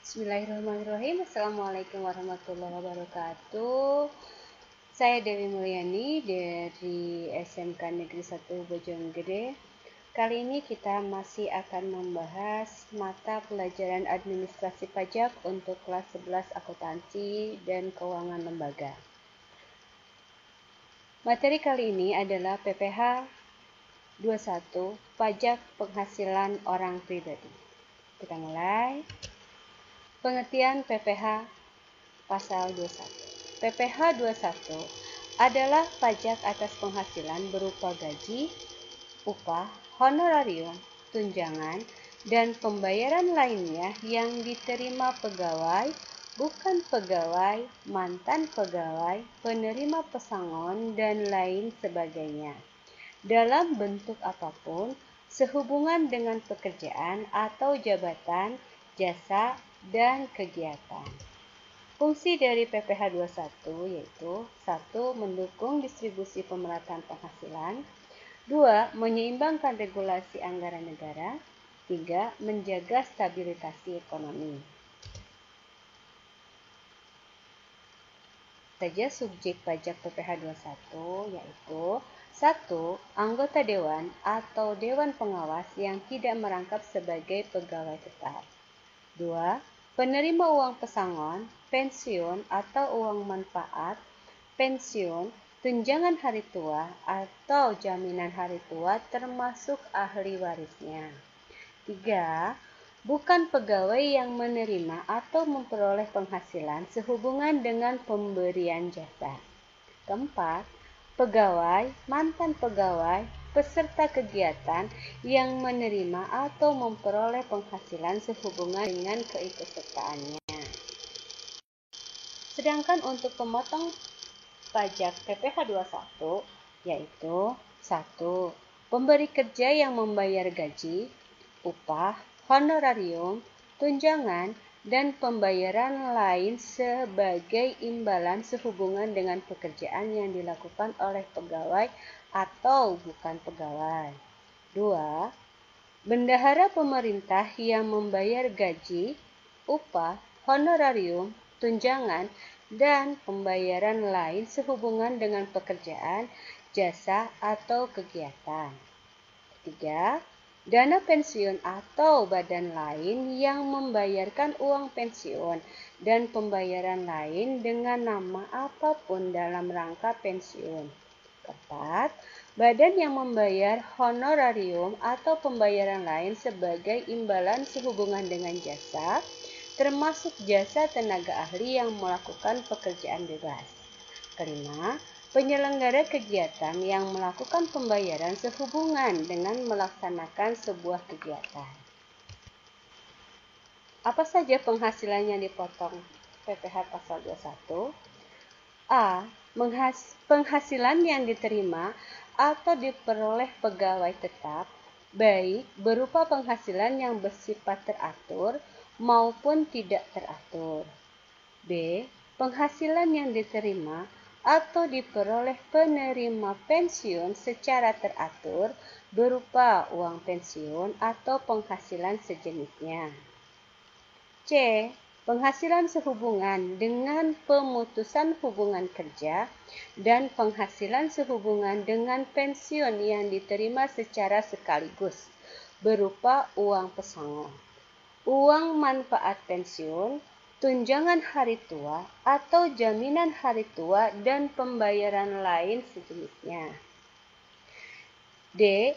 Bismillahirrahmanirrahim. Assalamualaikum warahmatullahi wabarakatuh. Saya Dewi Mulyani dari SMK Negeri 1 Bojonggede. Kali ini kita masih akan membahas mata pelajaran administrasi pajak untuk kelas 11 akuntansi dan keuangan lembaga. Materi kali ini adalah PPh 21 Pajak Penghasilan Orang Pribadi. Kita mulai. Pengertian PPh Pasal 21. PPh 21 adalah pajak atas penghasilan berupa gaji, upah, honorarium, tunjangan, dan pembayaran lainnya yang diterima pegawai, bukan pegawai, mantan pegawai, penerima pesangon, dan lain sebagainya, dalam bentuk apapun, sehubungan dengan pekerjaan atau jabatan, jasa, dan kegiatan. Fungsi dari PPh 21 yaitu 1. Mendukung distribusi pemerataan penghasilan, 2. Menyeimbangkan regulasi anggaran negara, 3. Menjaga stabilitas ekonomi. Saja subjek pajak PPh 21 yaitu 1. Anggota dewan atau dewan pengawas yang tidak merangkap sebagai pegawai tetap. 2. Penerima uang pesangon, pensiun atau uang manfaat, pensiun, tunjangan hari tua atau jaminan hari tua termasuk ahli warisnya. 3. Bukan pegawai yang menerima atau memperoleh penghasilan sehubungan dengan pemberian jasa. 4. Pegawai, mantan pegawai, peserta kegiatan yang menerima atau memperoleh penghasilan sehubungan dengan keikutsertaannya. Sedangkan untuk pemotong pajak PPh 21 yaitu 1. Pemberi kerja yang membayar gaji, upah, honorarium, tunjangan, dan pembayaran lain sebagai imbalan sehubungan dengan pekerjaan yang dilakukan oleh pegawai atau bukan pegawai. 2. Bendahara pemerintah yang membayar gaji, upah, honorarium, tunjangan, dan pembayaran lain sehubungan dengan pekerjaan, jasa, atau kegiatan. 3. Dana pensiun atau badan lain yang membayarkan uang pensiun dan pembayaran lain dengan nama apapun dalam rangka pensiun. 4. Badan yang membayar honorarium atau pembayaran lain sebagai imbalan sehubungan dengan jasa, termasuk jasa tenaga ahli yang melakukan pekerjaan bebas. 5. Penyelenggara kegiatan yang melakukan pembayaran sehubungan dengan melaksanakan sebuah kegiatan. Apa saja penghasilan yang dipotong PPh pasal 21? A. Penghasilan yang diterima atau diperoleh pegawai tetap, baik berupa penghasilan yang bersifat teratur maupun tidak teratur. B. Penghasilan yang diterima atau diperoleh penerima pensiun secara teratur berupa uang pensiun atau penghasilan sejenisnya. C. Penghasilan sehubungan dengan pemutusan hubungan kerja dan penghasilan sehubungan dengan pensiun yang diterima secara sekaligus berupa uang pesangon, uang manfaat pensiun, tunjangan hari tua atau jaminan hari tua dan pembayaran lain sejenisnya. D.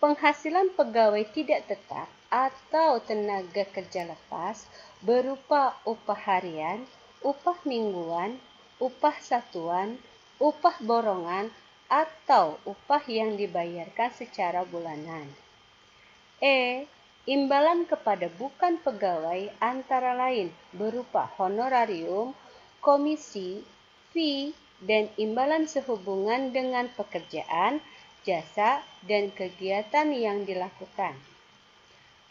Penghasilan pegawai tidak tetap atau tenaga kerja lepas berupa upah harian, upah mingguan, upah satuan, upah borongan, atau upah yang dibayarkan secara bulanan. E. Imbalan kepada bukan pegawai antara lain berupa honorarium, komisi, fee, dan imbalan sehubungan dengan pekerjaan, jasa, dan kegiatan yang dilakukan.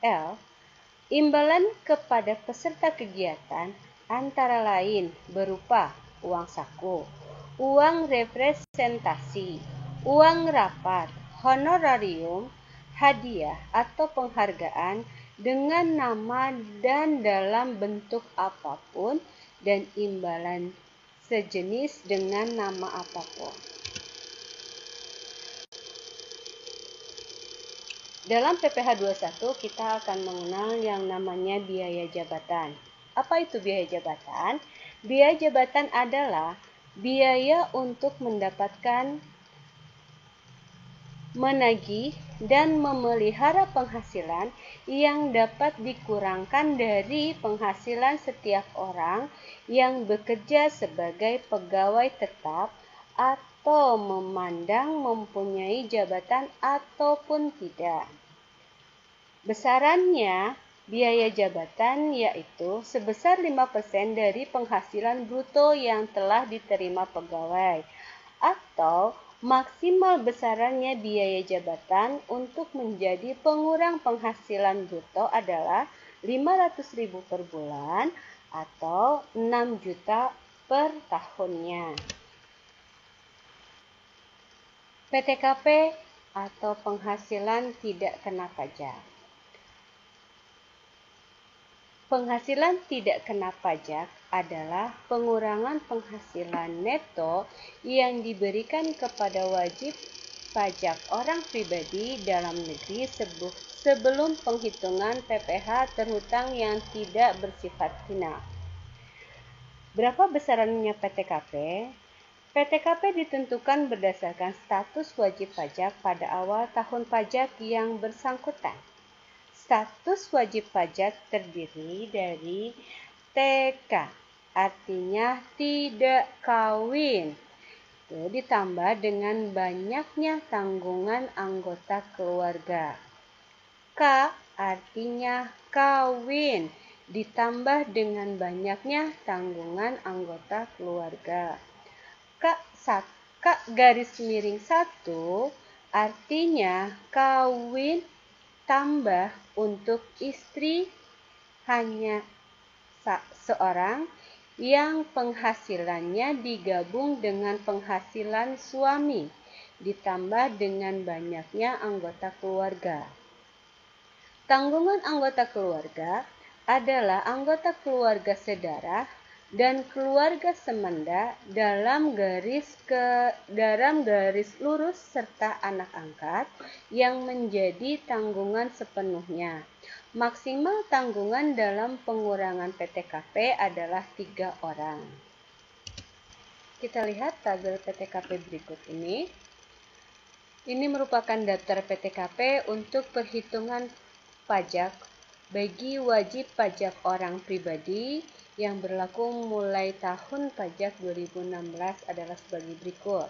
L. Imbalan kepada peserta kegiatan antara lain berupa uang saku, uang representasi, uang rapat, honorarium, hadiah atau penghargaan, dengan nama dan dalam bentuk apapun dan imbalan sejenis dengan nama apapun. Dalam PPh 21 kita akan mengenal yang namanya biaya jabatan. Apa itu biaya jabatan? Biaya jabatan adalah biaya untuk mendapatkan, menagih, dan memelihara penghasilan yang dapat dikurangkan dari penghasilan setiap orang yang bekerja sebagai pegawai tetap atau memandang mempunyai jabatan ataupun tidak. Besarannya biaya jabatan yaitu sebesar 5% dari penghasilan bruto yang telah diterima pegawai, atau maksimal besarannya biaya jabatan untuk menjadi pengurang penghasilan bruto adalah 500.000 per bulan atau 6 juta per tahunnya. PTKP atau penghasilan tidak kena pajak. Penghasilan tidak kena pajak adalah pengurangan penghasilan neto yang diberikan kepada wajib pajak orang pribadi dalam negeri sebelum penghitungan PPh terhutang yang tidak bersifat final. Berapa besarannya PTKP? PTKP ditentukan berdasarkan status wajib pajak pada awal tahun pajak yang bersangkutan. Status wajib pajak terdiri dari TK, artinya tidak kawin, itu ditambah dengan banyaknya tanggungan anggota keluarga. K, artinya kawin, ditambah dengan banyaknya tanggungan anggota keluarga. K garis miring 1, artinya kawin tambah untuk istri hanya seorang yang penghasilannya digabung dengan penghasilan suami ditambah dengan banyaknya anggota keluarga. Tanggungan anggota keluarga adalah anggota keluarga sedarah dan keluarga semenda dalam garis lurus serta anak angkat yang menjadi tanggungan sepenuhnya. Maksimal tanggungan dalam pengurangan PTKP adalah 3 orang. Kita lihat tabel PTKP berikut ini. Ini merupakan daftar PTKP untuk perhitungan pajak bagi wajib pajak orang pribadi yang berlaku mulai tahun pajak 2016 adalah sebagai berikut.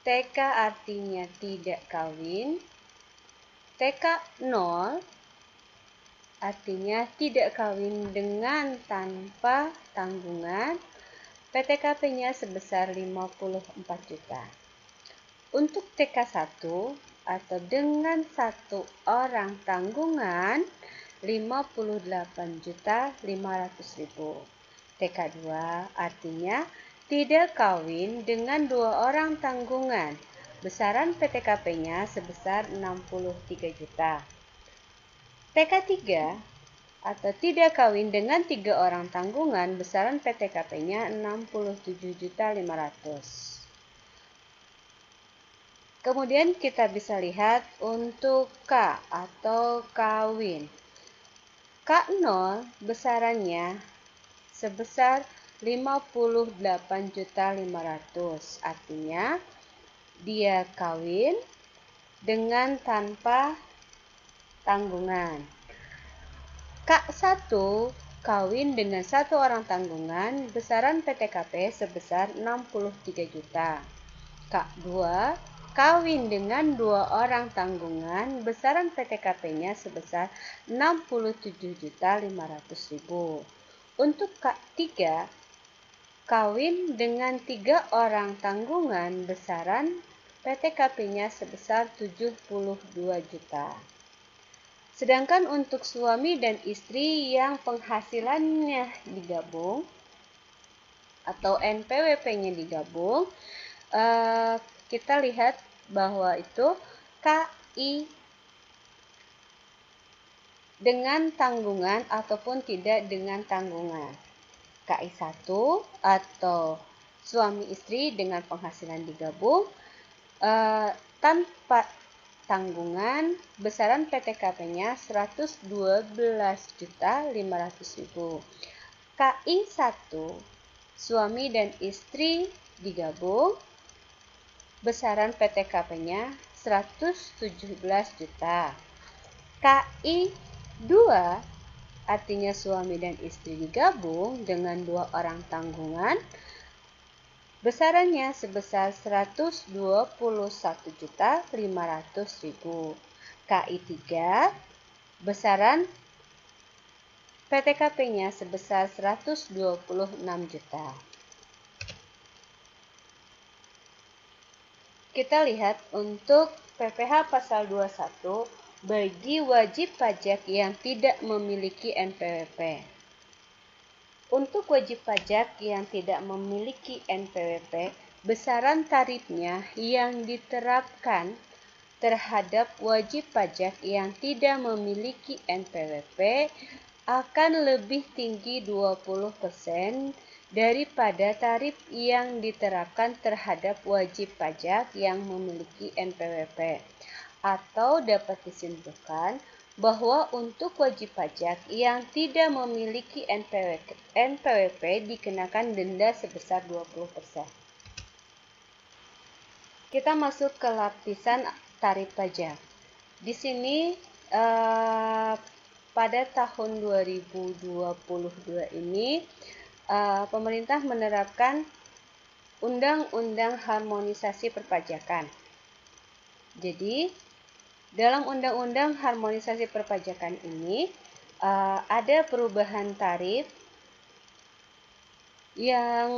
TK artinya tidak kawin. TK 0 artinya tidak kawin dengan tanpa tanggungan. PTKP-nya sebesar 54 juta. Untuk TK1 atau dengan 1 orang tanggungan 58.500.000. TK2 artinya tidak kawin dengan 2 orang tanggungan. Besaran PTKP-nya sebesar 63 juta. TK3 atau tidak kawin dengan 3 orang tanggungan, besaran PTKP-nya 67.500.000. Kemudian kita bisa lihat untuk K atau kawin. K0 besarannya sebesar 58.500.000, artinya dia kawin dengan tanpa tanggungan. K1 kawin dengan 1 orang tanggungan, besaran PTKP sebesar 63 juta. K2 kawin dengan 2 orang tanggungan, besaran PTKP-nya sebesar 67.500.000. Untuk K3 kawin dengan 3 orang tanggungan, besaran PTKP-nya sebesar 72 juta. Sedangkan untuk suami dan istri yang penghasilannya digabung atau NPWP-nya digabung, kita lihat bahwa itu KI dengan tanggungan ataupun tidak dengan tanggungan. KI 1 atau suami istri dengan penghasilan digabung tanpa tanggungan, besaran PTKP-nya 112.500.000. KI 1 suami dan istri digabung, besaran PTKP-nya 117 juta. KI 2 artinya suami dan istri digabung dengan 2 orang tanggungan, besarannya sebesar 121.500.000. KI 3 besaran PTKP-nya sebesar 126 juta. Kita lihat untuk PPh pasal 21 bagi wajib pajak yang tidak memiliki NPWP. Untuk wajib pajak yang tidak memiliki NPWP, besaran tarifnya yang diterapkan terhadap wajib pajak yang tidak memiliki NPWP akan lebih tinggi 20% daripada tarif yang diterapkan terhadap wajib pajak yang memiliki NPWP. Atau dapat disimpulkan bahwa untuk wajib pajak yang tidak memiliki NPWP dikenakan denda sebesar 20%. Kita masuk ke lapisan tarif pajak. Di sini pada tahun 2022 ini pemerintah menerapkan Undang-Undang Harmonisasi Perpajakan. Jadi, dalam Undang-Undang Harmonisasi Perpajakan ini ada perubahan tarif yang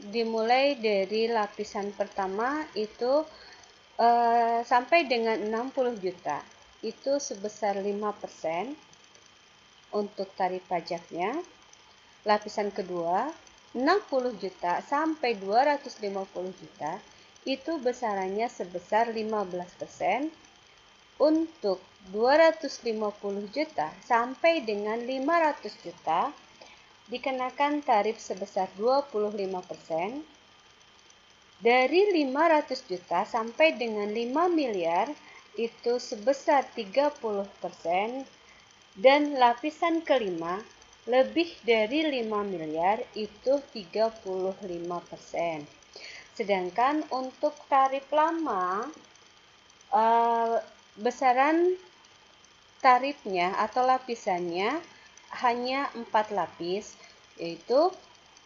dimulai dari lapisan pertama itu sampai dengan 60 juta. Itu sebesar 5% untuk tarif pajaknya. Lapisan kedua 60 juta sampai 250 juta itu besarannya sebesar 15%. Untuk 250 juta sampai dengan 500 juta dikenakan tarif sebesar 25%. Dari 500 juta sampai dengan 5 miliar itu sebesar 30%. Dan lapisan kelima lebih dari 5 miliar itu 35%. Sedangkan untuk tarif lama besaran tarifnya atau lapisannya hanya 4 lapis, yaitu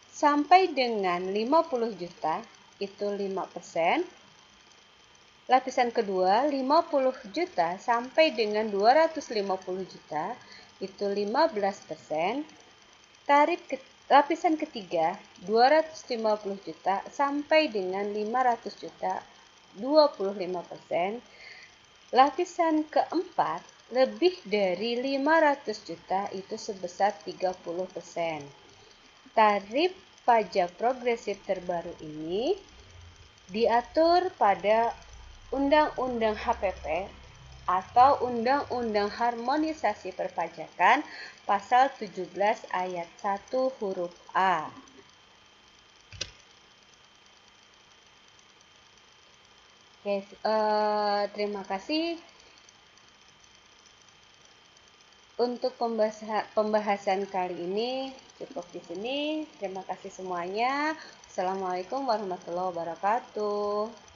sampai dengan 50 juta itu 5%. Lapisan kedua 50 juta sampai dengan 250 juta itu 15%. Lapisan ketiga 250 juta sampai dengan 500 juta 25%. Lapisan keempat lebih dari 500 juta itu sebesar 30%. Tarif pajak progresif terbaru ini diatur pada Undang-Undang HPP atau Undang-Undang Harmonisasi Perpajakan pasal 17 ayat 1 huruf A. Oke, terima kasih untuk pembahasan kali ini. Cukup di sini. Terima kasih semuanya. Assalamualaikum warahmatullahi wabarakatuh.